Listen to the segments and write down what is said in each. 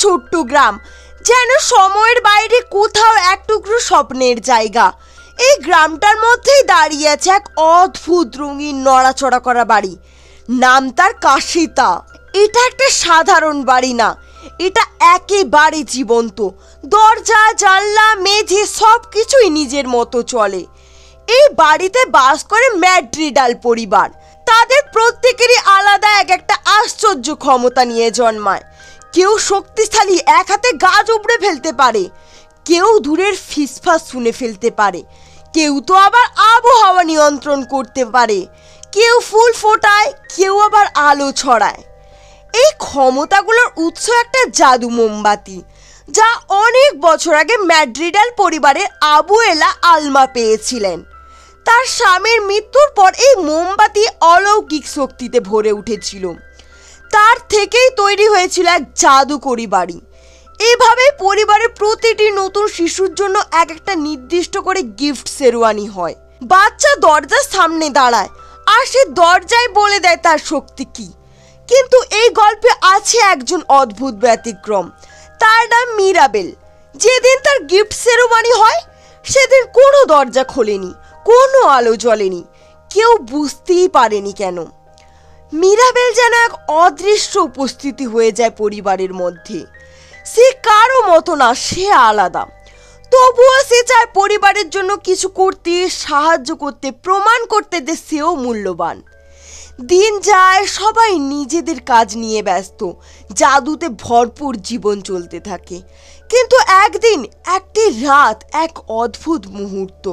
ছোট্ট গ্রাম, যেন সময়ের বাইরে কোথাও এক টুকরো স্বপ্নের জায়গা। এই গ্রামটার মধ্যেই দাঁড়িয়ে আছে এক অদ্ভুত রঙিন নড়াচড়া করা বাড়ি। নাম তার কাশিতা। এটা একটা সাধারণ বাড়ি না, এটা একেবারে জীবন্ত। দরজা, জানলা, মেঝে সব কিছুই নিজের মতো চলে। এই বাড়িতে বাস করে ম্যাড্রিডাল পরিবার। তাদের প্রত্যেকেরই আলাদা এক একটা আশ্চর্য ক্ষমতা নিয়ে জন্মায়। কেউ শক্তিশালী, এক হাতে গাছ উপড়ে ফেলতে পারে, কেউ দূরের ফিসফাস শুনে ফেলতে পারে, কেউ তো আবার আবহাওয়া নিয়ন্ত্রণ করতে পারে, কেউ ফুল ফোটায়, কেউ আবার আলো ছড়ায়। এই ক্ষমতাগুলোর উৎস একটা জাদু মোমবাতি, যা অনেক বছর আগে ম্যাড্রিডাল পরিবারের আবুয়েলা আলমা পেয়েছিলেন। তার স্বামীর মৃত্যুর পর এই মোমবাতি অলৌকিক শক্তিতে ভরে উঠেছিল। তার থেকেই তৈরি হয়েছিল এক জাদুকরি বাড়ি। এইভাবে পরিবারের প্রতিটি নতুন শিশুর জন্য এক একটা নির্দিষ্ট করে গিফট শেরওয়ানি হয়। বাচ্চা দরজার সামনে দাঁড়ায় আর সে দরজায় বলে দেয় তার শক্তি কি। কিন্তু এই গল্পে আছে একজন অদ্ভুত ব্যতিক্রম। তার নাম মিরাবেল। যেদিন তার গিফট শেরওয়ানি হয় সেদিন কোনো দরজা খোলেনি, কোনো আলো জ্বলেনি, কেউ বুঝতেই পারেনি কেন। মিরাবেল যেন এক অদৃশ্য উপস্থিতি হয়ে যায় পরিবারের মধ্যে। সে কারো মতো না, সে আলাদা। তবুও সে চায় পরিবারের জন্য কিছু করতে, সাহায্য করতে, প্রমাণ করতে যে সেও মূল্যবান। দিন যায়, সবাই নিজেদের কাজ নিয়ে ব্যস্ত, জাদুতে ভরপুর জীবন চলতে থাকে। কিন্তু একদিন, একটি রাত, এক অদ্ভুত মুহূর্ত।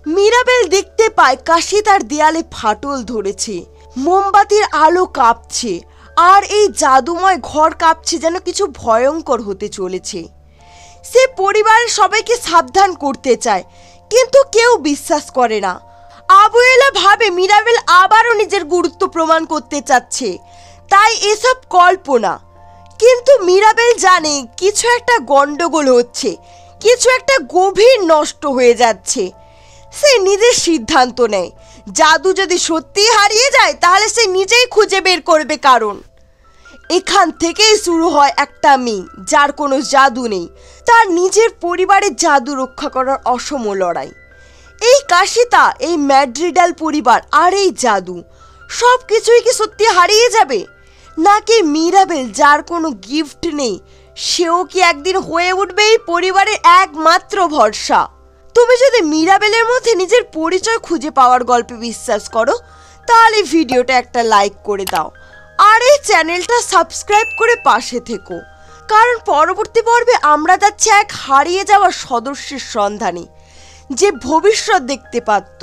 মিরাবেল দেখতে পায় কাশিতার দেয়ালে ফাটল ধরেছে, মোমবাতির আলো কাঁপছে, আর এই জাদুময় ঘর কাঁপছে যেন কিছু ভয়ঙ্কর হতে চলেছে। সে পরিবারের সবাইকে সাবধান করতে চায়, কিন্তু কেউ বিশ্বাস করে না। আবুয়েলা ভাবে মিরাবেল আবারও নিজের গুরুত্ব প্রমাণ করতে চাচ্ছে, তাই এসব কল্পনা। কিন্তু মিরাবেল জানে কিছু একটা গন্ডগোল হচ্ছে, কিছু একটা গভীর নষ্ট হয়ে যাচ্ছে। সে নিজের সিদ্ধান্ত নেয়, জাদু যদি সত্যিই হারিয়ে যায় তাহলে সে নিজেই খুঁজে বের করবে কারণ। এখান থেকেই শুরু হয় একটা মেয়ে যার কোনো জাদু নেই, তার নিজের পরিবারের জাদু রক্ষা করার অসম লড়াই। এই কাশিতা, এই ম্যাড্রিডাল পরিবার আর এই জাদু সব কিছুই কি সত্যি হারিয়ে যাবে, নাকি মিরাবেল যার কোনো গিফট নেই সেও কি একদিন হয়ে উঠবে এই পরিবারের একমাত্র ভরসা? তুমি যদি মিরাবেলের মধ্যে নিজের পরিচয় খুঁজে পাওয়ার গল্পে বিশ্বাস করো তাহলে ভিডিওটা একটা লাইক করে দাও আর এই চ্যানেলটা সাবস্ক্রাইব করে পাশে থেকো, কারণ পরবর্তী পর্বে আমরা যাচ্ছি এক হারিয়ে যাওয়া সদস্যের সন্ধানে যে ভবিষ্যৎ দেখতে পারত।